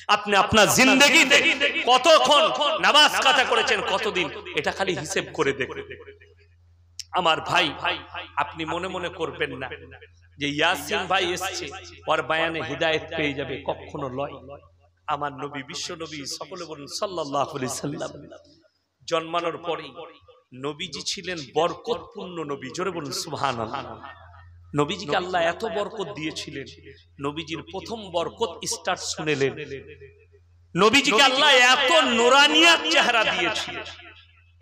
আপনি আপনার জিন্দেগিতে কতক্ষণ নামাজ কাজা করেছেন, কতদিন, এটা খালি হিসেব করে দেখুন। আমার ভাই, আপনি মনে মনে করবেন না যে ইয়াসিন ভাই এসছে ওর বয়ানে হিদায়েত পেয়ে যাবে, কখনো লয়। আমার নবী, বিশ্ব নবী, সকলে বলুন সাল্লাল্লাহু আলাইহি সাল্লাম, জন্মানোর পরে নবীজি ছিলেন বরকতপূর্ণ নবী। জোরে বলুন সুবহানাল্লাহ। নবীজিকে আল্লাহ এত বরকত দিয়েছিলেন, নবীজির প্রথম বরকত স্টার্ট শুনেলেন। নবীজিকে আল্লাহ এত নুরানিয়াত চেহারা দিয়েছিলেন,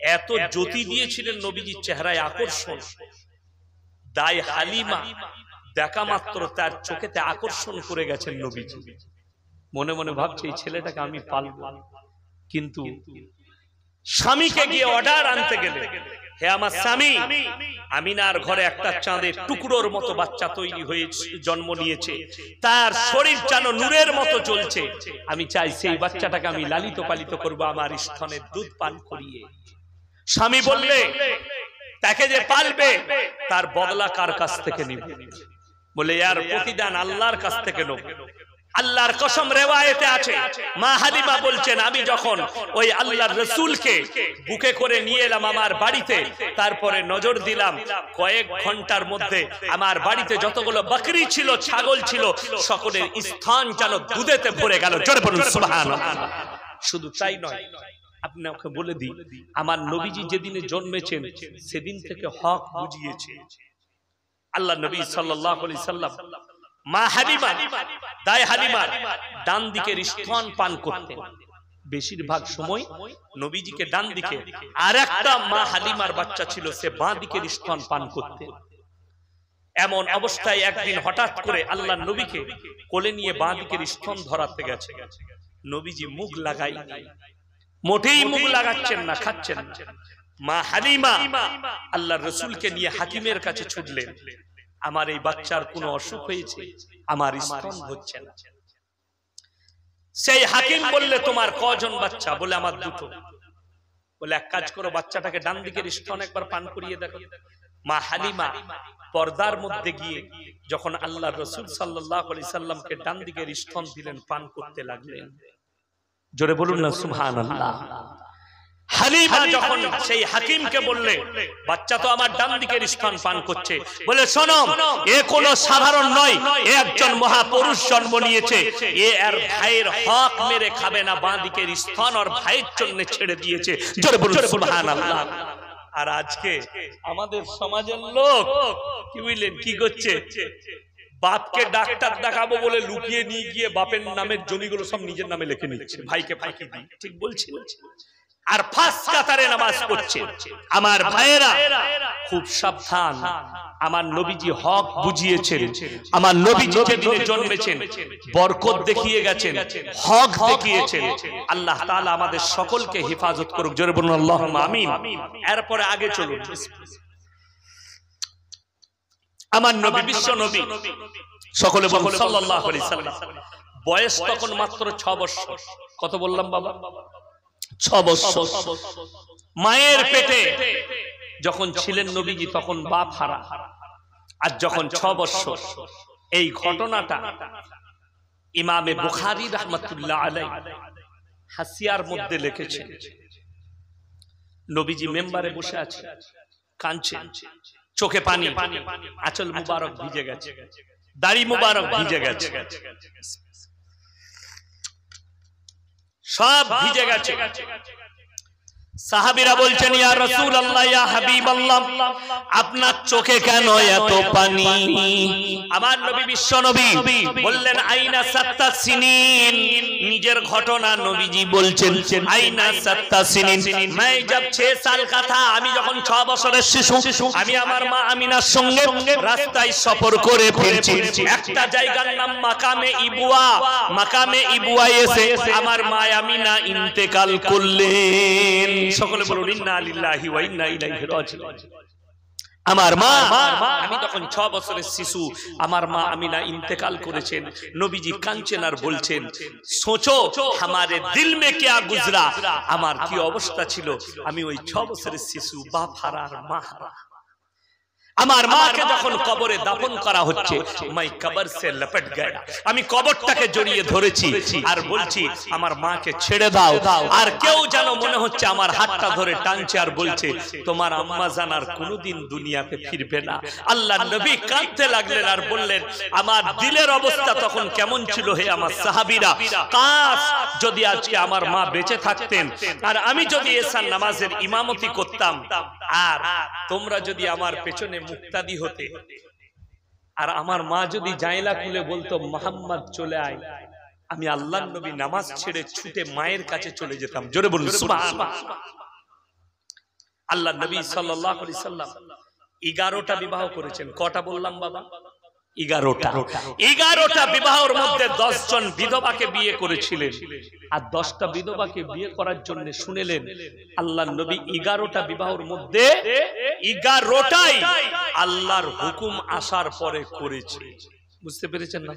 এত জ্যোতি দিয়েছিলেন নবীজির চেহারায় আকর্ষণ। দাই হালিমা দেখা মাত্র তার চোখেতে আকর্ষণ করে গেছেন নবীজি। মনে মনে ভাবছে এই ছেলেটাকে আমি পালবো। কিন্তু স্বামীকে গিয়ে অর্ডার আনতে গেলে, হে আমার স্বামী, আমিনার ঘরে একটা চাঁদের টুকরোর মতো বাচ্চা তৈরি হয়ে জন্ম নিয়েছে, তার শরীর যেন নূরের মতো চলছে, আমি চাই সেই বাচ্চাটাকে আমি লালিত পালিত করবো আমার স্তনের দুধ পান করিয়ে। স্বামী বললে, তাকে যে পালবে তার বদলা কার কাছ থেকে নিবে? বলে, এর প্রতিদান আল্লাহর কাছ থেকে নেব। আল্লাহর কসম, রিওয়ায়েতে আছে, মা হালিমা বলছেন, আমি যখন ওই আল্লাহর রাসূলকে বুকে করে নিয়ে এলাম আমার বাড়িতে, তারপরে নজর দিলাম কয়েক ঘন্টার মধ্যে আমার বাড়িতে যতগুলো বকরি ছিল, ছাগল ছিল, সকলের স্থান যেন দুধেতে ভরে গেল। জোরে বলুন সুবহানাল্লাহ। শুধু তাই নয়, আপনাকে বলে দিই, আমার নবীজি যেদিনে জন্মেছেন সেদিন থেকে হক বুঝিয়েছে আল্লাহ নবী সাল্লাল্লাহু আলাইহি সাল্লাম। মা হালিমা, দাই হালিমা ডান দিকের স্তন পান করতেন বেশিরভাগ সময় নবীজিকে ডান দিকে, আর একটা মা হালিমার বাচ্চা ছিল, সে বাঁ দিকের স্তন পান করতেন। এমন অবস্থায় একদিন হঠাৎ করে আল্লাহ নবীকে কোলে নিয়ে বাঁ দিকের স্তন ধরাতে গেছে। নবীজি মুখ লাগাই, মোটেই মুখ লাগাচ্ছেন না, খাচ্ছেন না। মা হালিমা আল্লাহর রাসূলকে নিয়ে হাকিমের কাছে ছুটলেন, আমার এই বাচ্চার কোনো অসুখ হয়েছে, আমার স্তন হচ্ছে না। সেই হাকিম বললে, তোমার কজন বাচ্চা? বলে, আমার দুটো। বলে, এক কাজ করো, বাচ্চাটাকে ডান দিকের স্তন একবার পান করিয়ে দেখো। মা হালিমা পর্দার মধ্যে গিয়ে যখন আল্লাহর রাসূল সাল্লাল্লাহু আলাইহি সাল্লামকে ডান দিকের স্তন দিলেন, পান করতে লাগলেন। জোরে বলুন না সুবহানাল্লাহ। হালিমা যখন সেই হাকিমকে বললে, বাচ্চা তো আমার ডান দিকের স্তন পান করছে, বলে, শোনো, এ কোনো সাধারণ নয়, এ একজন মহাপুরুষ জন্ম নিয়েছে, এ আর ভাইয়ের হক মেরে খাবে না, বাঁ দিকের স্তন আর ভাইয়ের জন্য ছেড়ে দিয়েছে। জোরে বলুন সুবহানাল্লাহ। আর আজকে আমাদের সমাজের লোক কি বুঝলেন কি করছে? বাপকে ডাক্তার দেখাবো বলে লুকিয়ে নিয়ে গিয়ে বাপের নামের জমিগুলো সব নিজের নামে লিখে নিচ্ছে, ভাইকে ফাঁকি দিয়ে। ঠিক বলছি? আর ফাঁস কাতারে নামাজ পড়ছে। আমার ভাইয়েরা খুব সাবধান, আমার নবীজি হক বুঝিয়েছেন। আমার নবীজি যেদিনে জন্মেছেন বরকত দেখিয়ে গেছেন, হক দেখিয়েছেন। আল্লাহ তাআলা আমাদের সকলকে হেফাজত করুক। জোরে বলুন আল্লাহুম্মা আমিন। এরপরে আগে চলুন। আমার নবী, বিশ্ব নবী, সকলে বলুন সাল্লাল্লাহু আলাইহি সাল্লাম, বয়স তখন মাত্র 6 বছর। কত বললাম বাবা? 6 বছর। মায়ের পেটে যখন ছিলেন নবীজি তখন বাপ হারা, আর যখন 6 বছর। এই ঘটনাটা ইমামে বুখারী রাহমাতুল্লাহ আলাইহি হাসিয়ার মধ্যে লিখেছেন। নবীজি মেম্বারে বসে আছে, কাঁদছেন, চোখে পানি, আঁচল মুবারক ভিজে গেছে, দাড়ি মুবারক ভিজে গেছে, সব ভিজে গেছে। সাহাবীরা বলছেন, ইয়া রাসূলুল্লাহ, ইয়া হাবিবাল্লাহ, আপনার চোখে কেন এত পানি? আমার নবী, বিশ্ব নবী বললেন, আইনা সাত্তা সিনিন। নিজের ঘটনা নবীজি বলছেন, আইনা সাত্তা সিনিন, मैं जब 6 साल का था, আমি যখন 6 বছরের শিশু, আমি আমার মা আমিনার সঙ্গে রাস্তায় সফর করে ফিরছি। একটা জায়গার নাম মাকামে ইবুয়া। মাকামে ইবুয়া এসে আমার মা আমিনা ইন্তেকাল করলেন। সকলে বলুন ইন্না লিল্লাহি ওয়া ইন্না ইলাইহি রাজিউন। আমার মা, আমি তখন 6 বছরের শিশু, আমার মা আমিনা ইন্তেকাল করেছেন। নবীজি কাঁদছেন আর বলছেন, সোচো हमारे दिल में क्या गुजरा, আমার কি অবস্থা ছিল। আমি ওই 6 বছরের শিশু, বাপ হারা আর মা হারা। আমার মাকে যখন কবরে দাফন করা হচ্ছে, মাই কবর সে লপট গয়া, আমি কবরটাকে জড়িয়ে ধরেছি আর বলছি আমার মাকে ছেড়ে দাও। আর কেউ যেন মনে হচ্ছে আমার হাতটা ধরে টানছে আর বলছে তোমার আম্মা জান আর কোনোদিন দুনিয়াতে ফিরবে না। আল্লাহর নবী কাঁদতে লাগলেন আর বললেন আমার দিলের অবস্থা তখন কেমন ছিল হে আমার সাহাবীরা, কাশ যদি আজকে আমার মা বেঁচে থাকতেন আর আমি যদি এশার নামাজের ইমামতি করতাম আর তোমরা যদি আমার পেছনে মুক্তাদি হতে, আর আমার মা যদি জাইলা খুলে বলতো মুহাম্মদ চলে আয়, আমি আল্লাহর নবী নামাজ ছেড়ে ছুটে মায়ের কাছে চলে যেতাম। জোরে বলুন সুবহানাল্লাহ। আল্লাহর নবী সাল্লাল্লাহু আলাইহি সাল্লাম 11টা বিবাহ করেছেন। কটা বললাম বাবা? 11টা। 11টা বিবাহের মধ্যে 10 জন বিধবাকে বিয়ে করেছিলেন আর 10টা বিধবাকে বিয়ে করার জন্য শুনেলেন আল্লাহর নবী 11টা বিবাহের মধ্যে 11টাই আল্লাহর হুকুম আসার পরে করেছে। বুঝতে পেরেছেন না?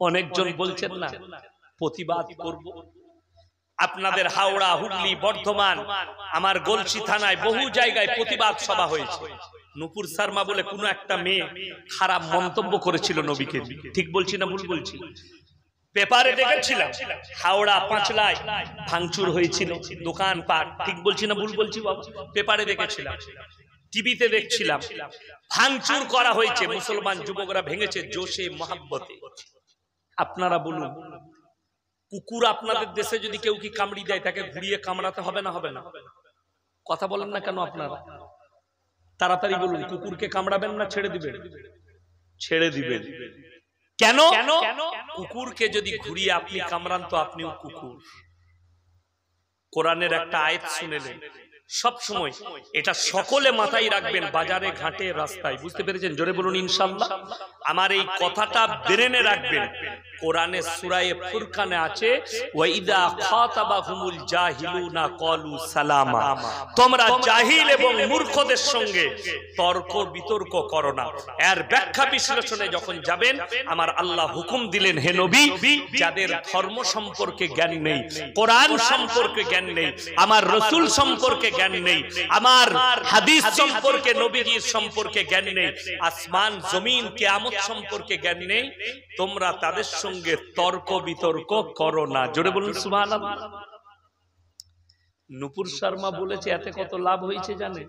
অনেকজন বলছেন না প্রতিবাদ করব। আপনাদের হাওড়া, হুগলি, বর্ধমান, আমার গলসি থানায় বহু জায়গায় প্রতিবাদ সভা হয়েছে। নূপুর শর্মা বলে কোন একটা মেয়ে খারাপ মন্তব্য করেছিল নবীকে। ঠিক বলছি না ভুল বলছি? পেপারে দেখেছিলাম হাওড়া পাঁচলায় ভাঙচুর হয়েছিল দোকানপাট। ঠিক বলছি না ভুল বলছি বাবা? পেপারে দেখেছিলাম, টিভিতে দেখছিলাম, ভাঙচুর করা হয়েছে, মুসলমান যুবকরা ভেঙেছে জোশে মহাব্বতে। আপনারা বলুন, কুকুর আপনাদের দেশে যদি কেউ কি কামড়ি দেয় তাকে ঘুরিয়ে কামড়াতে হবে না হবে না? কথা বলেন না কেন আপনারা? তাড়াতাড়ি বলুন, কুকুরকে কামড়াবেন না ছেড়ে দিবেন? ছেড়ে দিবেন। কেন? কুকুরকে যদি ঘুরিয়ে আপনি কামড়ান তো আপনিও কুকুর। কোরআনের একটা আয়াত শুনেলেন, সব সময় এটা সকলে মাথায় রাখবেন, বাজারে ঘাটে রাস্তায়। বুঝতে পেরেছেন? জোরে বলুন ইনশাআল্লাহ। আমার এই কথাটা ব্রেনে রাখবেন। কোরআনে সূরা ফুরকানে আছে ওয়াইদা খাতাবাহুমুল জাহিলুনা ক্বালু সালামা, তোমরা জাহিল এবং মূর্খদের সঙ্গে তর্ক বিতর্ক করো না। এর ব্যাখ্যা বিশ্লেষণে যখন যাবেন আমার আল্লাহ হুকুম দিলেন হে নবী, যাদের ধর্ম সম্পর্কে জ্ঞান নেই, কোরআন সম্পর্কে জ্ঞান নেই, আমার রাসূল সম্পর্কে জ্ঞান নেই, আমার হাদিস সম্পর্কে নবীজির সম্পর্কে জ্ঞান নেই, আসমান জমিন কিয়ামত সম্পর্কে জ্ঞান নেই, তোমরা তাদের সঙ্গে তর্ক বিতর্ক করো না। জোরে বলুন সুবহানাল্লাহ। নূপুর শর্মা বলেছে এতে কত লাভ হয়েছে জানেন?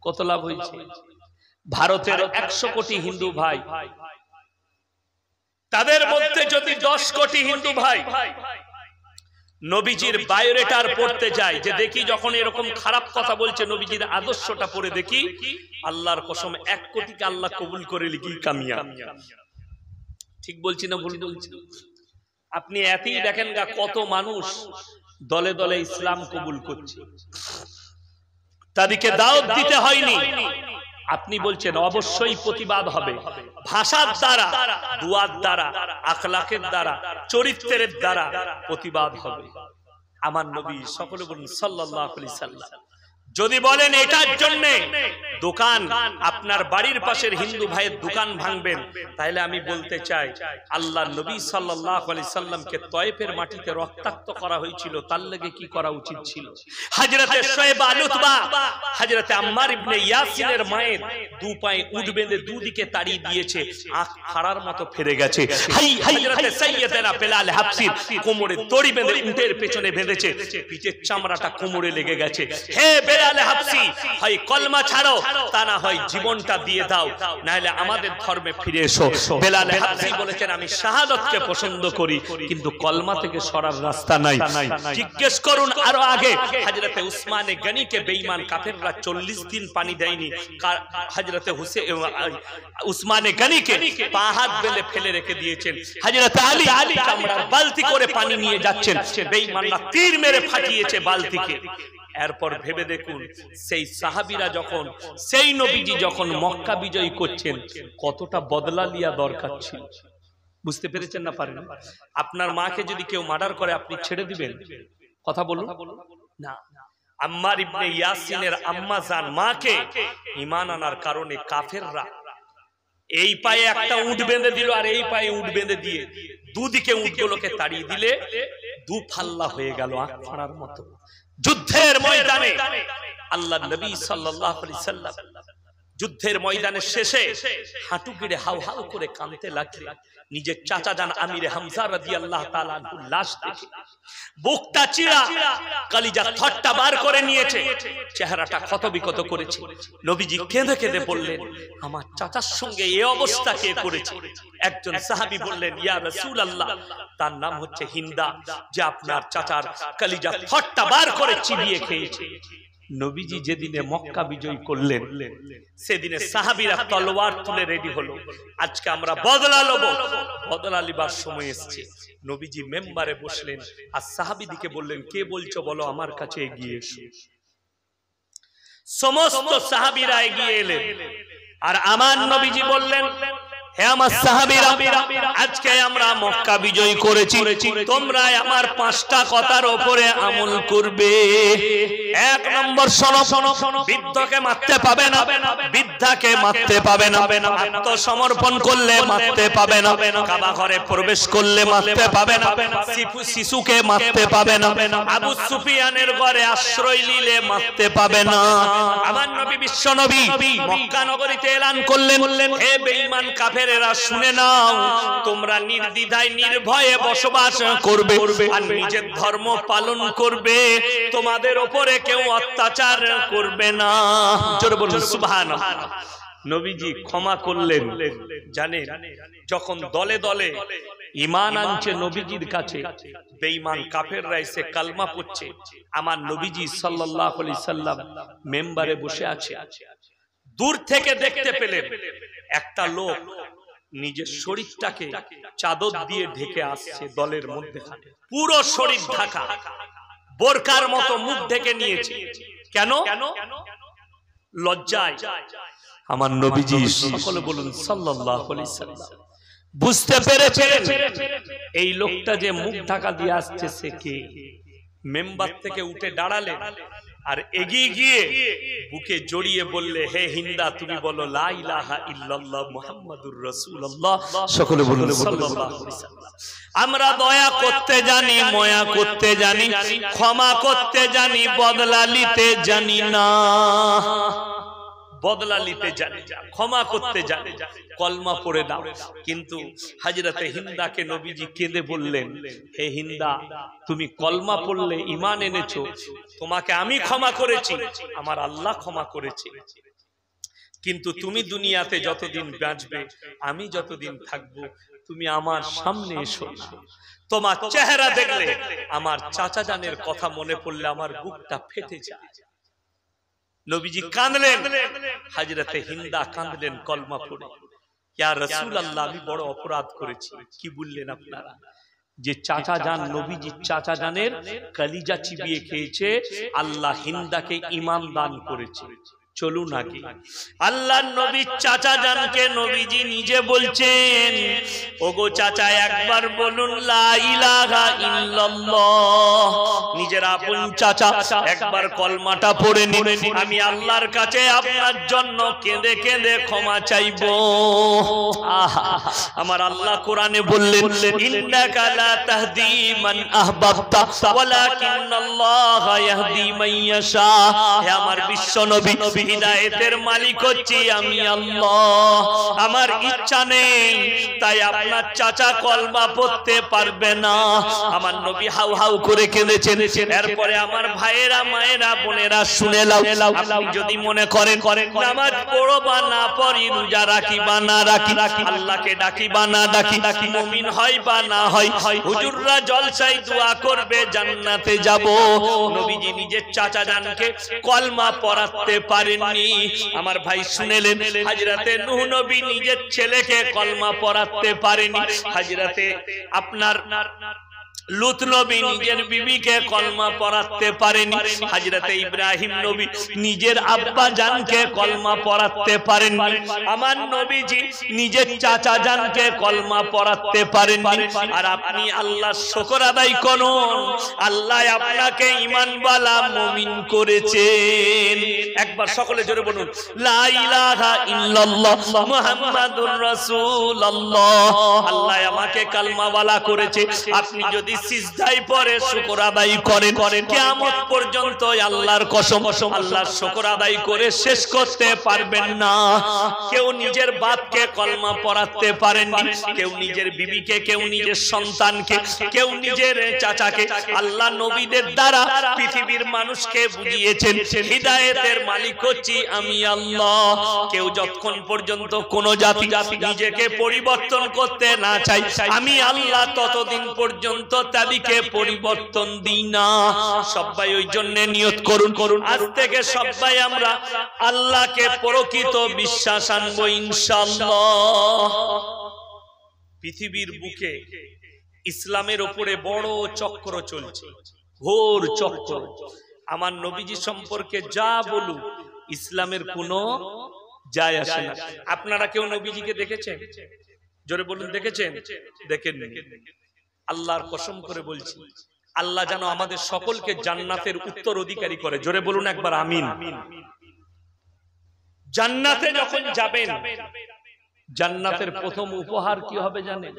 কত লাভ হয়েছে? ভারতের 100 কোটি হিন্দু ভাই, তাদের মধ্যে যদি 10 কোটি হিন্দু ভাই নবীজির বায়োডাটার পড়তে যায়, যে দেখি যখন এরকম খারাপ কথা বলছে নবীজির আদর্শটা পড়ে দেখি, আল্লাহর কসম 1 কোটিকে আল্লাহ কবুল করে লিখি কামিয়াব। ঠিক বলছি না ভুল বলছি? আপনি এতই দেখেন গা কত মানুষ দলে দলে ইসলাম কবুল করছে, তাদেরকে দাওয়াত দিতে হয়নি। আপনি বলছেন অবশ্যই প্রতিবাদ হবে, ভাষার দ্বারা, দুয়ার দ্বারা, আখলাকের দ্বারা, চরিত্রের দ্বারা প্রতিবাদ হবে। আমার নবী সকলে বলুন সাল্লাল্লাহু আলাইহি সাল্লাম যদি বলেন এটার জন্য দোকান আপনার বাড়ির পাশের হিন্দু ভাইয়ের দোকান ভাঙবেন, তাহলে আমি বলতে চাই আল্লাহর নবী সাল্লাল্লাহু আলাইহি সাল্লামকে তয়েফের মাটিতে রক্তাক্ত করা হয়েছিল, তার লাগে কি করা উচিত ছিল? হযরতে শুআয়ব আল-উতবা হযরতে আম্মার ইবনে ইয়াসিনের মায়ের দু পায়ে উট বেঁধে দুদিকে তাড়িয়ে দিয়েছে, আঁখ ফাড়ার মতো ফেরে গেছে। হযরতে সাইয়্যিদানা বেলাল হাবশির কোমরে দড়ি বেঁধে উটের পেছনে বেঁধেছে, পিঠের চামড়াটা কোমরে লেগে গেছে। হে বেলাল হাবশি, হয় কলমা ছাড়ো, তা না হয় জীবনটা দিয়ে দাও, নাহলে আমাদের ধর্মে ফিরে এসো। বেলাল হাবশি বলেছেন আমি শাহাদাতকে পছন্দ করি, কিন্তু কলমা থেকে সরার রাস্তা নাই। জিজ্ঞেস করুন আরো আগে, হযরতে উসমানে গনিকে বেঈমান কাফেররা 40 দিন পানি দেয়নি, হযরতে উসমানে গনিকে পা হাত বেঁধে ফেলে রেখে দিয়েছেন। হযরতে আলী চামড়ার বালতি করে পানি নিয়ে যাচ্ছেন, বেঈমানরা তীর মেরে ফাটিয়েছে বালতিকে। এরপর ভেবে দেখুন সেই সাহাবীরা যখন, সেই নবীজি যখন মক্কা বিজয় করছেন, কতটা বদলা লিয়া দরকার ছিল। বুঝতে পেরেছেন না? পারেন? আপনার মাকে যদি কেউ মার্ডার করে আপনি ছেড়ে দিবেন? কথা বলুন না। আম্মার ইবনে ইয়াসিনের আম্মা জান মাকে ঈমান আনার কারণে কাফেররা এই পায়ে একটা উট বেঁধে দিল আর এই পায়ে উট বেঁধে দিয়ে দুদিকে উটগুলোকে তাড়িয়ে দিলে দু ফাল্লা হয়ে গেল, আঁখ ফাড়ার মতো। যুদ্ধের ময়দানে আল্লাহ নবী সাল্লাল্লাহু আলাইহি সাল্লাম যুদ্ধের ময়দানের শেষে হাঁটু গেড়ে হাউ হাউ করে কাঁদতে লাগলেন। নিজের চাচা জান আমিরে হামজা রাদিয়াল্লাহু তাআলা আনহুর লাশ দেখে বুকটা চিরা, কলিজা থট্টা বার করে নিয়েছে, চেহারাটা ক্ষতবিক্ষত করেছে। নবীজি কেঁদে কেঁদে বললেন, আমার চাচার সঙ্গে এই অবস্থা কে করেছে? একজন সাহাবী বললেন, ইয়া রাসূলুল্লাহ, তার নাম হচ্ছে হিন্দা, যে আপনার চাচার কলিজা থট্টা বার করে চিবিয়ে খেয়েছে। নবীজি যেদিনে মক্কা বিজয় করলেন সেদিনে সাহাবীরা তলোয়ার তুলে রেডি হলো, আজকে আমরা বদলা লব। বদলা লিবার সময় এসেছে। নবীজি মেম্বারে বসলেন আর সাহাবীদিকে বললেন, কে বলছো বলো, আমার কাছে এগিয়ে এসো। সমস্ত সাহাবীরা এগিয়ে এলেন আর আমার নবীজি বললেন, হে আমার সাহাবীরা, আজকে আমরা মক্কা বিজয় করেছি, তোমরা আমার 5টা কথার উপরে আমল করবে। 1 নম্বর, শোনো, বৃদ্ধকে মারতে পাবে না, বৃদ্ধাকে মারতে পাবে না, আত্মসমর্পণ করলে মারতে পাবে না, কাবা ঘরে প্রবেশ করলে মারতে পাবে না, শিশুকে মারতে পাবে না, আবু সুফিয়ানের ঘরে আশ্রয় নিলে মারতে পাবে না। আমার নবী বিশ্ব নবী মক্কা নগরীতে এলান করলেন, হে বেঈমান কাফেরেরা, শুনে নাও, তোমরা নির্দ্বিধায় নির্ভয়ে বসবাস করবে আর নিজের ধর্ম পালন করবে, তোমাদের উপরে কেউ অত্যাচার করবে না। জোরে বলুন সুবহানাল্লাহ। নবীজি ক্ষমা করলেন। জানেন, যখন দলে দলে ঈমান আনছে নবীজির কাছে, বেঈমান কাফেররা এসে কালমা পড়ছে, আমার নবীজি সাল্লাল্লাহু আলাইহি সাল্লাম মেম্বারে বসে আছে। দূর থেকে দেখতে পেলেন একটা লোক নিজের শরীরটাকে চাদর দিয়ে ঢেকে আসছে দলের মধ্যে, পুরো শরীর ঢাকা, বোরকার মতো মুখ ঢেকে নিয়েছে। কেন? লজ্জায়। আমার নবীজি, সকলে বলুন সাল্লাল্লাহু আলাইহি সাল্লাম, বুঝতে পেরেছেন এই লোকটা যে মুখ ঢাকা দিয়ে আসছে সে কে। মেম্বার থেকে উঠে দাঁড়ালেন আর এগিয়ে গিয়ে বুকে জড়িয়ে বললে, হে হিন্দা, তুমি বলো লা ইলাহা ইল্লাল্লাহ মুহাম্মাদুর রাসূলুল্লাহ। সকলে বলুন সাল্লাল্লাহু আলাইহি সাল্লাম। আমরা দয়া করতে জানি, মায়া করতে জানি, ক্ষমা করতে জানি, বদলা নিতে জানি না। বদলা নিতে জানি, ক্ষমা করতে জানি, কলমা পড়ে দাও। কিন্তু হযরতে হিন্দাকে নবীজি কেঁদে বললেন, হে হিন্দা, তুমি কলমা পড়লে, ঈমান এনেছো, তোমাকে আমি ক্ষমা করেছি, আমার আল্লাহ ক্ষমা করেছে, কিন্তু তুমি দুনিয়াতে যতদিন বাঁচবে, আমি যতদিন থাকবো, তুমি আমার সামনে এসো না। তোমার চেহারা দেখলে আমার চাচা জানের কথা মনে পড়লে আমার বুকটা ফেটে যায়। নবীজি কাঁদলেন, হযরতে হিন্দা কাঁদলেন কলমা পড়ে, ইয়া রাসূলুল্লাহ, আমি বড় অপরাধ করেছি। কি বললেন আপনারা? যে চাচা জান, নবীজির চাচা জানের কলিজা চিবিয়ে খেয়েছে, আল্লাহ হিন্দাকে ঈমান দান করেছে। চলুন আগে, আল্লাহর নবীর চাচা জানকে নবীজি নিজে বলছেন, ওগো চাচা, একবার বলুন লা ইলাহা ইল্লাল্লাহ। নিজের আপন চাচা, একবার কলমাটা পড়ে নিন, আমি আল্লাহর কাছে আপনার জন্য কেঁদে কেঁদে ক্ষমা চাইবো। আমার আল্লাহ কোরআনে বললেন, ইন্নাকা লা তাহদি মান আহবাবতা ওয়ালাকিন্নাল্লাহা ইয়াহদি মান ইয়াশা। হে আমার বিশ্ব নবী, হিদায়েতের মালিক হচ্ছি আমি আল্লাহ, আমার ইচ্ছা নেই তাই আপনার চাচা কলমা পড়তে পারবে না। আমার নবী হাউ হাউ করে কেঁদেছেন। এরপরে আমার ভাইয়েরা, মায়েরা, বোনেরা, শুনে লাও, আপনি যদি মনে করেন নামাজ পড়ো বা না পড়ি, রোজা রাখি বা না রাখি, আল্লাহকে ডাকি বা না ডাকি, মুমিন হয় বা না হয়, হুজুররা জলসায় দোয়া করবে জান্নাতে যাব, নবীজি নিজের চাচা জানকে কলমা পড়াতে পারেননি। আমার ভাই শুনেলেন, হযরতে নূহ নবী নিজের ছেলেকে কলমা পড়াতে পারেনি, হযরতে আপনার লূত নবী নিজের বিবিকে কলমা পড়াতে পারেনি, হযরতে ইব্রাহিম নবী নিজের আব্বা জানকে কলমা পড়াতে পারেননি, আমার নবীজি নিজের চাচা জানকে কলমা পড়াতে পারেননি। আর আপনি আল্লাহর শুকর আদায় করুন, আল্লাহ আপনাকে ঈমানওয়ালা মুমিন করেছেন। একবার সকলে জোরে বলুন লা ইলাহা ইল্লাল্লাহ মুহাম্মাদুর রাসূলুল্লাহ। আল্লাহ আমাকে কালমাওয়ালা করেছে। আপনি যদি সিজদায় পড়ে শুকর আদায় করেন, কিয়ামত পর্যন্ত আল্লাহর কসম আল্লাহর শুকর আদায় করে শেষ করতে পারবেন না। কেউ নিজের বাপকে কলমা পড়াতে পারেননি, কেউ নিজের বিবিকে, কেউ নিজের সন্তানকে, কেউ নিজের চাচাকে। আল্লাহ নবীদের দ্বারা পৃথিবীর মানুষকে বুঝিয়েছেন হিদায়েতের মালিক হচ্ছি আমি আল্লাহ। কেউ যতক্ষণ পর্যন্ত কোন জাতি নিজেকে পরিবর্তন করতে না চাই আমি আল্লাহ ততদিন পর্যন্ত তাদেরকে পরিবর্তন দিই না। সবাই ওই জন্য নিয়ত করুন আজ থেকে সবাই আমরা আল্লাহকে প্রকৃত বিশ্বাস আনবো ইনশাআল্লাহ। পৃথিবীর বুকে ইসলামের উপরে বড় চক্র চলছে, ঘোর চক্র। আমার নবীজি সম্পর্কে যা বলু ইসলামের কোনো যায় আসে না। আপনারা কেউ নবীজিকে দেখেছেন? জোরে বলুন, দেখেছেন? দেখেননি? আল্লাহর কসম করে বলছি আল্লাহ যেন আমাদের সকলকে জান্নাতের উত্তর অধিকারী করে। জোরে বলুন একবার আমিন। জান্নাতে যখন যাবেন জান্নাতের প্রথম উপহার কি হবে জানেন?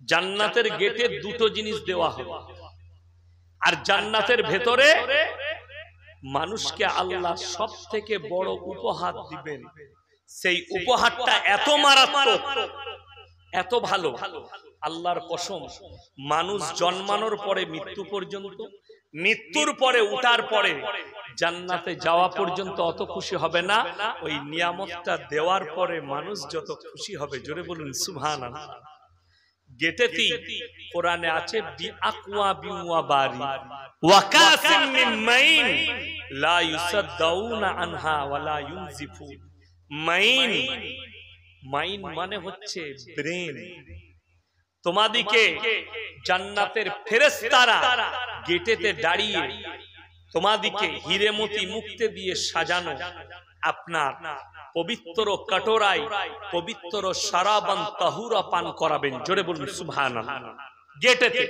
জান্নাতের গেটে দুটো জিনিস দেওয়া হবে, আর জান্নাতের ভেতরে মানুষকে আল্লাহ সব থেকে বড় উপহার দিবেন। সেই উপহারটা এত মারাত্মক, এত ভালো, আল্লাহর কসম মানুষ জন্মানোর পরে মৃত্যু পর্যন্ত, মৃত্যুর পরে উঠার পরে জান্নাতে যাওয়া পর্যন্ত অত খুশি হবে না। ওই নিয়ামতটা দেওয়ার পরে মানুষ যত খুশি হবে। জোরে বলুন সুবহানাল্লাহ। গেটেতে কোরআনে আছে বিআকওয়া বিওয়া বারি ওয়া কাসিম মিন মাইন লা ইউসাদ্দাউনা আনহা ওয়া লা ইউনজিফুন। মাইন, মাইন মানে হচ্ছে ব্রেন। তোমাদিকে জান্নাতের ফেরেশতারা গেটেতে দাঁড়িয়ে তোমাদিকে হিরেমতি মুক্তে দিয়ে সাজানো আপনার পবিত্র কাটোরায় পবিত্র শারাবান তাহুরা পান করাবেন। জোরে বলুন সুবহানাল্লাহ। গেটেতে।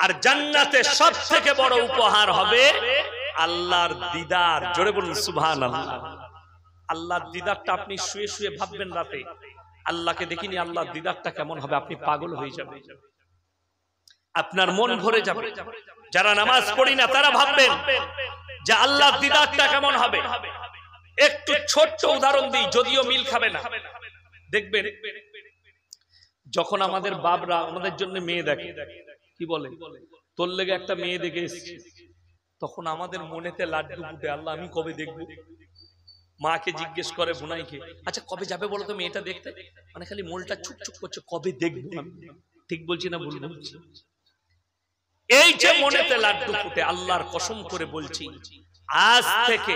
আর জান্নাতে সবথেকে বড় উপহার হবে আল্লাহর দিদার। জোরে বলুন সুবহানাল্লাহ। আল্লাহর দিদারটা আপনি শুয়ে শুয়ে ভাববেন রাতে, আল্লাহকে দেখিনি আল্লাহর দিদারটা কেমন হবে, আপনি পাগল হয়ে যাবেন, আপনার মন ভরে যাবে। যারা নামাজ পড়ি না তারা ভাববেন যে আল্লাহর দিদারটা কেমন হবে। একটু ছোট্ট উদাহরণ দিই, যদিও মিল খাবে না। দেখবেন যখন আমাদের বাপরা আমাদের জন্য মেয়ে দেখে, কি বলে তোর লেগে একটা মেয়ে দেখে এসেছি, তখন আমাদের মনেতে লাড্ডু ফুটে, আল্লাহ আমি কবে দেখবো। মাকে জিজ্ঞেস করে বোনাইকে, আচ্ছা কবে যাবে বলো তো মেয়েটা দেখতে, মানে খালি মনটা চুপচুপ করছে কবে দেখবো। ঠিক বলছি না ভুল বলছি? এই যে মনেতে লাড্ডু ফুটে, আল্লাহর কসম করে বলছি আজ থেকে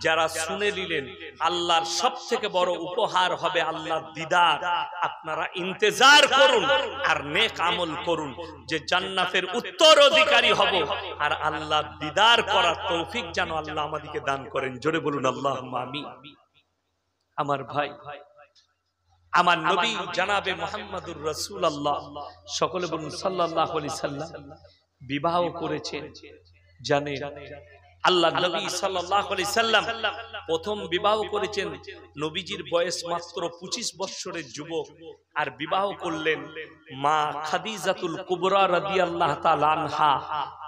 যারা শুনে নিলেন আল্লাহর সব থেকে বড় উপহার হবে আল্লাহর দিদার। আপনারা ইন্তজার করুন আর নেক আমল করুন যে জান্নাতের উত্তরাধিকারী হব, আর আল্লাহর দিদার করার তৌফিক যেন আল্লাহ আমাদেরকে দান করেন। জোরে বলুন আল্লাহুম্মা আমিন। আমার ভাই, আমার নবী জনাবে মুহাম্মদুর রাসূলুল্লাহ, সকলে বলুন সাল্লাল্লাহু আলাইহি সাল্লাম, বিবাহ করেছেন। জানেন আল্লাহ নবী সাল্লাল্লাহু আলাইহি সাল্লাম প্রথম বিবাহ করেছেন, নবীজির বয়স মাত্র 25 বছরের যুবক, আর বিবাহ করলেন মা খাদিজাতুল কুবরা রাদিয়াল্লাহু তাআলা আনহা।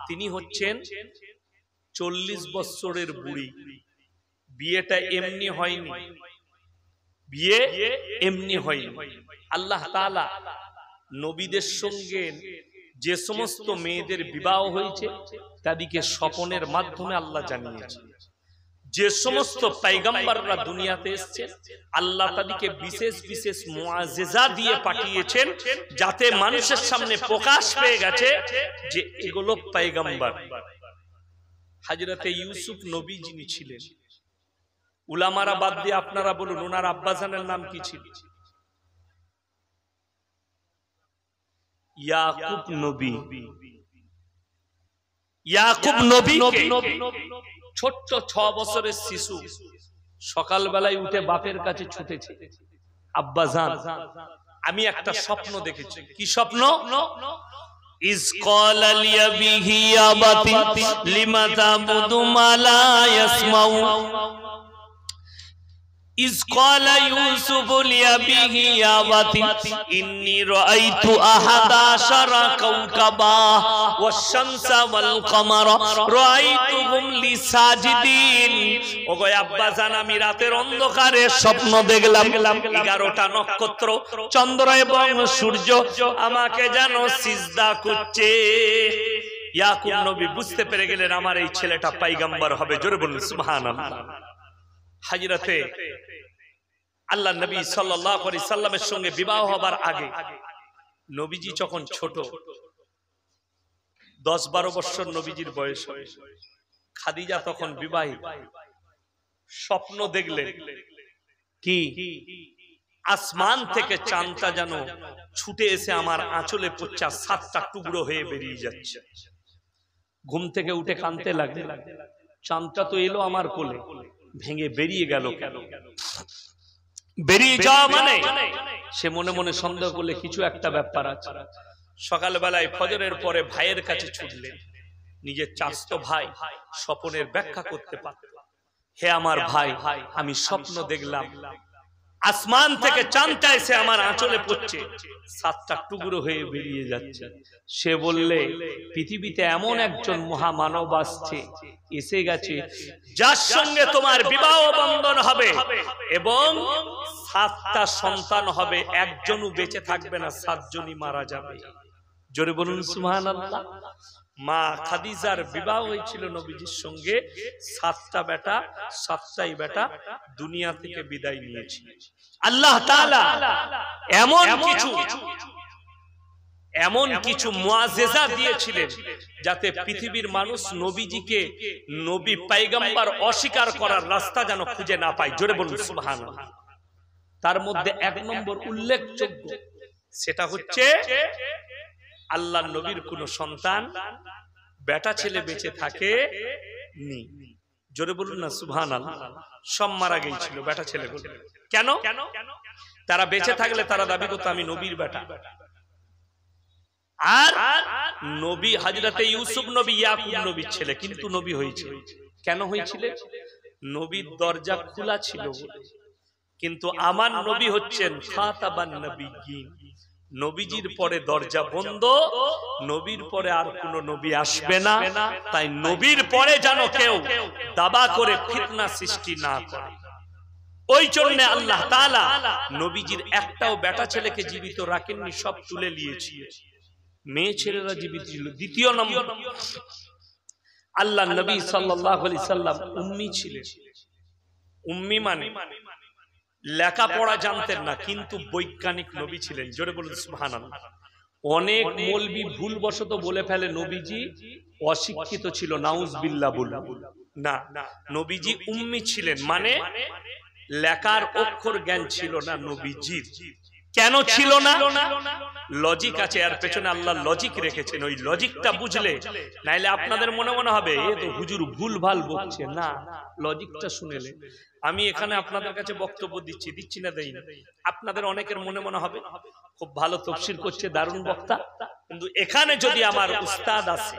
তিনি হচ্ছেন 40 বছরের বুড়ি। বিয়েটা এমনি হয়নি, বিয়ে এমনি হয়নি। আল্লাহ তাআলা নবীদের সঙ্গে যে সমস্ত মেয়েদের বিবাহ হয়েছে তাদেরকে স্বপনের মাধ্যমে আল্লাহ জানিয়েছেন। যে সমস্ত পয়গম্বররা দুনিয়াতে এসেছেন আল্লাহ তাদেরকে বিশেষ বিশেষ মুআজিজা দিয়ে পাঠিয়েছেন, যাতে মানুষের সামনে প্রকাশ পেয়ে গেছে যে এগুলো পয়গম্বর। হযরতে ইউসুফ নবী যিনি ছিলেন, উলামারা বাদ দিয়ে আপনারা বলুন ওনার আব্বাজানের নাম কি ছিল? ইয়াকুব নবী। ইয়াকুব নবী ছোট্ট 6 বছরের শিশু সকাল বেলায় উঠে বাপের কাছে ছুটেছে, আব্বাজান আমি একটা স্বপ্ন দেখেছি। কি স্বপ্ন? ইজ ক্বালা লিয়াবিহি আবাতি লিমা তাবুদু মা লা ইয়াসমাউ। إذ قال يوسف لأبيه يا أبت إني رأيت أحد عشر كوكبا والشمس والقمر رأيتهم لي ساجدين ওগো আব্বা জান আমি রাতের অন্ধকারে স্বপ্ন দেখলাম 11টা নক্ষত্র চন্দ্র এবং সূর্য আমাকে যেন সিজদা করছে। ইয়াকুব নবী বুঝতে পেরে গেলেন আমার এই ছেলেটা পয়গম্বর হবে। জোরে বলুন সুবহানাল্লাহ। হযরতে আল্লাহ নবী সাল্লাল্লাহু আলাইহি সাল্লামের সঙ্গে বিবাহ হবার আগে নবীজি যখন ছোট 10-12 বছর নবীজির বয়স, খাদিজা তখন বিবাহিত, স্বপ্ন দেখলেন কি আসমান থেকে চাঁদটা যেন ছুটে এসে আমার আঁচলে পড়ছে, 7টা টুকরো হয়ে বেরিয়ে যাচ্ছে। ঘুম থেকে উঠে কাঁদতে লাগলেন, চাঁদটা তো এলো আমার কোলে, ভেঙে বেরিয়ে গেল কেন? বেরিয়ে যাওয়া মানে সে মনে মনে সন্দেহ করলে কিছু একটা ব্যাপার আছে। সকালবেলায় ফজরের পরে ভাইয়ের কাছে ছুটলেন, নিজের চাচতো ভাই স্বপ্নের ব্যাখ্যা করতে পারত। হে আমার ভাই, আমি স্বপ্ন দেখলাম আসমান থেকে চাঁদটা এসে আমার আঁচলে পড়ছে, 7টা টুকরো হয়ে বেরিয়ে যাচ্ছে। সে বললে পৃথিবীতে এমন একজন মহামানব আসছে, এসে গেছে, যার সঙ্গে তোমার বিবাহ বন্ধন হবে এবং 7টা সন্তান হবে, একজনও বেঁচে থাকবে না, 7 জনই মারা যাবে। জোরে বলুন সুবহানাল্লাহ। মা খাদিজার বিবাহ হয়েছিল নবীজির সঙ্গে, 7টা বেটা, 7টাই বেটা দুনিয়া থেকে বিদায় নিয়েছে। আল্লাহ তাআলা এমন কিছু মুআজিজা দিয়েছিলেন যাতে পৃথিবীর মানুষ নবীজিকে নবী পয়গম্বর অস্বীকার করার রাস্তা যেন খুঁজে না পায়। জোরে বলুন সুবহানাল্লাহ। তার মধ্যে 1 নম্বর উল্লেখযোগ্য, সেটা হচ্ছে আল্লাহ নবীর কোন সন্তান বেটা ছেলে বেঁচে থাকে নি। জোরে বলুন না সুবহানাল্লাহ। সব মারা গিয়েছিল বেটা ছেলে বলে। কেন? তারা বেঁচে থাকলে তারা দাবি করত আমি নবীর বেটা। আর নবী হযরতে ইউসুফ নবী ইয়াকুব নবীর ছেলে, কিন্তু নবী হয়েছিল। কেন হয়েছিল? নবীর দরজা খোলা ছিল বলে। কিন্তু আমার নবী হচ্ছেন খাতাবান নবিয়্যিন, নবীজির পরে দরজা বন্ধ, নবীর পরে আর কোন নবী আসবে না। তাই নবীর পরে যেন কেউ দাবা করে ফিতনা সৃষ্টি না করে, ওই জন্য আল্লাহ তাআলা নবীজির একটাও বেটা ছেলেকে জীবিত রাখেননি, সব তুলে নিয়েছে, মেয়ে ছেলেরা জীবিত ছিল। দ্বিতীয় নম্বর, আল্লাহ নবী সাল্লাল্লাহু আলাইহি সাল্লাম উম্মি ছিলেন। উম্মি মানে লেখাপড়া জানতেন না, কিন্তু বৈজ্ঞানিক নবী ছিলেন। জোরে বলুন সুবহানাল্লাহ। অনেক মৌলবি ভুলবশত বলে ফেলে নবীজি অশিক্ষিত ছিল, নাউজুবিল্লাহ বলুন না। নবীজি উম্মি ছিলেন মানে লেখার অক্ষর জ্ঞান ছিল না নবীজির। কেন ছিল না? লজিক আছে, এর পেছনে আল্লাহ লজিক রেখেছেন, ওই লজিকটা বুঝলে, নাইলে আপনাদের মনে মনে হবে এ তো হুজুর ভুল ভাল বলছে। না, লজিকটা শুনেলে। আমি এখানে আপনাদের কাছে বক্তব্য দিচ্ছি না দেই না, আপনাদের অনেকের মনে মনে হবে খুব ভালো তাফসীর করছে, দারুণ বক্তা, কিন্তু এখানে যদি আমার উস্তাদ আছে,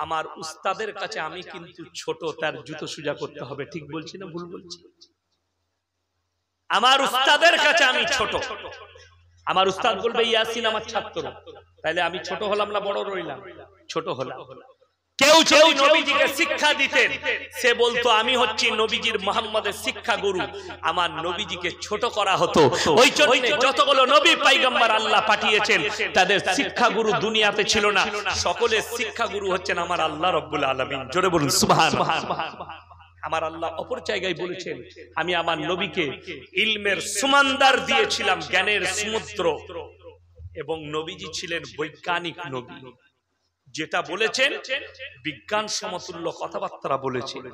আমার উস্তাদের কাছে আমি কিন্তু ছোট, তার জুতো সুজা করতে হবে। ঠিক বলছি না ভুল বলছি? আমার উস্তাদের কাছে আমি ছোট। আমার উস্তাদ বলবে ইয়াসিন আমার ছাত্র, তাহলে আমি ছোট হলাম না বড় রইলাম? ছোট হলাম। কেউ যদি নবীজিকে শিক্ষা দিতেন, সে বলতো আমি হচ্ছি নবীজির মুহাম্মদের শিক্ষা গুরু, আমার নবীজিকে ছোট করা হতো। ওই জন্য যতগুলো নবী পয়গম্বর আল্লাহ পাঠিয়েছেন, তাদের শিক্ষা গুরু দুনিয়াতে ছিল না, সকলের শিক্ষা গুরু হচ্ছেন আমার আল্লাহ রাব্বুল আলামিন। জোরে বলুন সুবহানাল্লাহ। আমার আল্লাহ অপর জায়গায় বলেছেন, আমি আমার নবীকে ইলমের সুমান্দার দিয়েছিলাম, জ্ঞানের সমুদ্র, এবং নবীজি ছিলেন বৈজ্ঞানিক নবী। যেটা বলেছেন বিজ্ঞান সমতুল্য কথাবার্তা বলেছেন,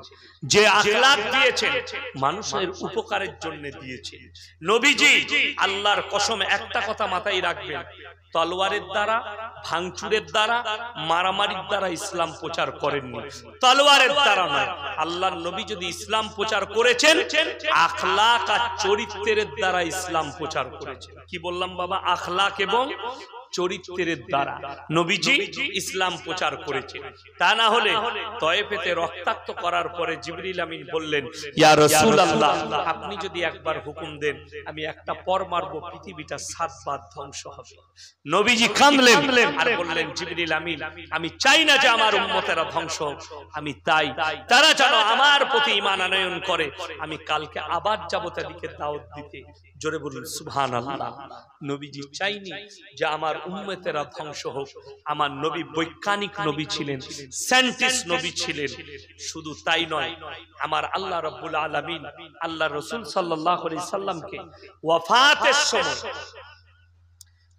যে আখলাক দিয়েছেন মানুষের উপকারের জন্য দিয়েছেন। নবীজি আল্লাহর কসম একটা কথা মাথায় রাখবেন, তলোয়ারের দ্বারা, ভাঙচুরের দ্বারা, মারামারির দ্বারা ইসলাম প্রচার করেননি, তলোয়ারের দ্বারা নয়। আল্লাহর নবী যদি ইসলাম প্রচার করেছেন, আখলাক আর চরিত্রের দ্বারা ইসলাম প্রচার করেছেন। কি বললাম বাবা? আখলাক এবং চরিত্রের দ্বারা নবীজি ইসলাম প্রচার করেছেন। তা না হলে তয়েফেতে রক্তাক্ত করার পরে জিবরিল আমিন বললেন, ইয়া রাসূলুল্লাহ, আপনি যদি একবার হুকুম দেন আমি একটা পর মারব, পৃথিবীটা 7 বার ধ্বংস হবে। নবীজি কাঁদলেন আর বললেন, জিবরিল আমিন, আমি চাই না যে আমার উম্মতেরা ধ্বংস হোক, আমি তাই তারা যেন আমার প্রতি ঈমান আনয়ন করে। আমি কালকে আবার যাব তাদেরকে দাওয়াত দিতে। জোরে বলুন সুবহানাল্লাহ। নবীজি চাইনি যে আমার উম্মতেরা ধ্বংস হোক। আমার নবী বৈজ্ঞানিক নবী ছিলেন, সায়েন্টিস্ট নবী ছিলেন। শুধু তাই নয়, আমার আল্লাহ রাব্বুল আলামিন আল্লাহ রাসূল সাল্লাল্লাহু আলাইহি সাল্লামকে ওয়াফাতের সময়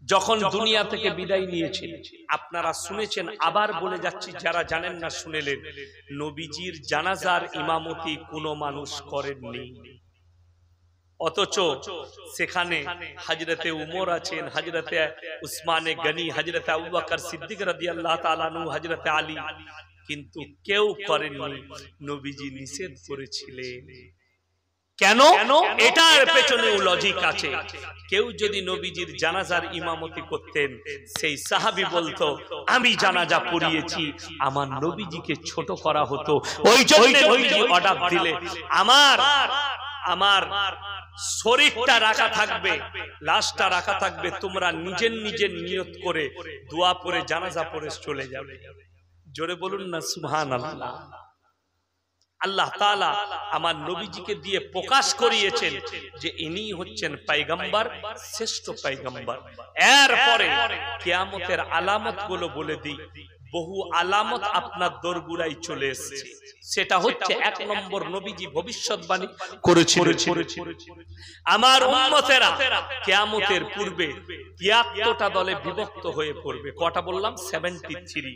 যখন দুনিয়া থেকে বিদায় নিয়েছেন, আপনারা শুনেছেন, আবার বলে যাচ্ছি, যারা জানেন না শুনেলেন, নবীজির জানাজার ইমামতি কোনো মানুষ করেননি। অথচ সেখানে হযরতে উমর আছেন, হযরতে উসমানে গনি, হযরতে আবু বকর সিদ্দিক রাদিয়াল্লাহু তাআলা আনহু, হযরতে আলী, কিন্তু কেউ করেননি। নবীজি নিষেধ করেছিলেন। কেন? এটার পেছনেও লজিক আছে। কেউ যদি নবীজির জানাজার ইমামতি করতেন, সেই সাহাবী বলতো, আমি জানাজা পড়িয়েছি, আমার নবীজিকে ছোট করা হতো। ওই জন্য নবীজি অর্ডার দিলে, আমার শরীরটা রাখা থাকবে, লাশটা রাখা থাকবে, তোমরা নিজের নিজের নিয়ত করে দোয়া পড়ে জানাজা পড়ে চলে যাবে। জোরে বলুন না সুবহানাল্লাহ। আল্লাহ তাআলা আমার নবীজিকে দিয়ে প্রকাশ করিয়েছেন যে ইনি হচ্ছেন পয়গম্বর, শ্রেষ্ঠ পয়গম্বর। এরপরে কিয়ামতের আলামতগুলো বলে দিই। বহু আলামত আপনার দরগুড়ায় চলে এসেছে। সেটা হচ্ছে, 1 নম্বর, নবীজি ভবিষ্যৎবাণী করেছিলেন আমার উম্মতেরা কিয়ামতের পূর্বে 73টা দলে বিভক্ত হয়ে পড়বে। কটা বললাম? 73।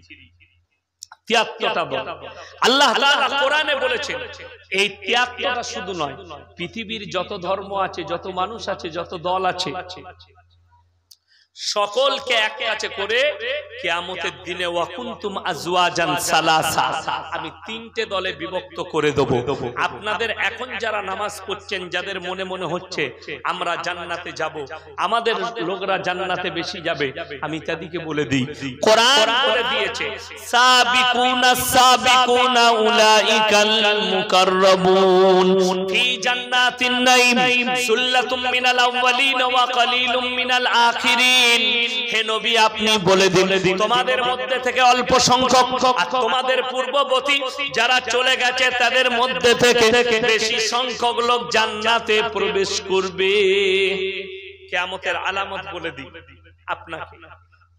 73টা দল আল্লাহ তাআলা কোরআনে বলেছেন। এই 73টা শুধু নয়, পৃথিবীর যত ধর্ম আছে, যত মানুষ আছে, যত দল আছে, সকলকে এক কাছে করে কিয়ামতের দিনে ওয়াকুনতুম আজওয়াজান সালাসা, আমি 3টে দলে বিভক্ত করে দেব। আপনাদের এখন যারা নামাজ পড়ছেন, যাদের মনে মনে হচ্ছে আমরা জান্নাতে যাব, আমাদের লোকরা জান্নাতে বেশি যাবে, আমি তাদেরকে বলে দিই, কোরআন বলে দিয়েছে, সাবিকুনাস সাবিকুনা উলাইকাল মুকাররাবুন ফি জান্নাতিন নাঈম সুল্লাতুম মিনাল আউয়ালিন ওয়া কালিলুম মিনাল আখিরিন। হে নবী, আপনি বলে দিন, তোমাদের মধ্যে থেকে অল্প সংখ্যক আর তোমাদের পূর্ববর্তী যারা চলে গেছে তাদের মধ্যে থেকে বেশি সংখ্যক লোক জান্নাতে প্রবেশ করবে। কিয়ামতের আলামত বলে দিই আপনাকে।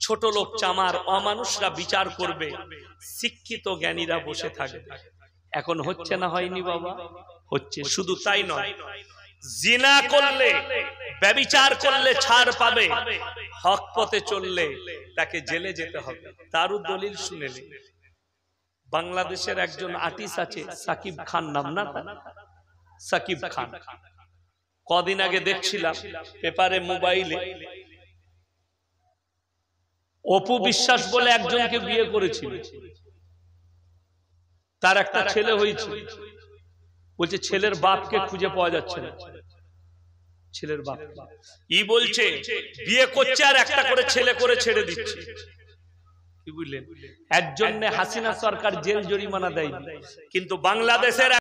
ছোট লোক, চামার, অমানুষরা বিচার করবে, শিক্ষিত জ্ঞানীরা বসে থাকবে। এখন হচ্ছে না? হয়নি বাবা? হচ্ছে। শুধু তাই নয়, জিনা করলে, ব্যভিচার করলে ছাড় পাবে, হক পথে চললে তাকে জেলে যেতে হবে। তারও দলিল শুনেলে। বাংলাদেশের একজন আর্টিস্ট আছে, সাকিব খান নাম, না? সাকিব খান। কদিন আগে দেখছিলাম পেপারে, মোবাইলে, অপু বিশ্বাস বলে একজনকে বিয়ে করেছিল। তার একটা ছেলে হয়েছে। বলছে ছেলের বাপকে খুঁজে পাওয়া যাচ্ছে না। ছেলের বাপ ই বলছে বিয়ে করছে আর একটা করে ছেলে করে ছেড়ে দিচ্ছে। কি বুঝলেন? এর জন্য হাসিনা সরকার জেল জরিমানা দেয়নি, কিন্তু বাংলাদেশের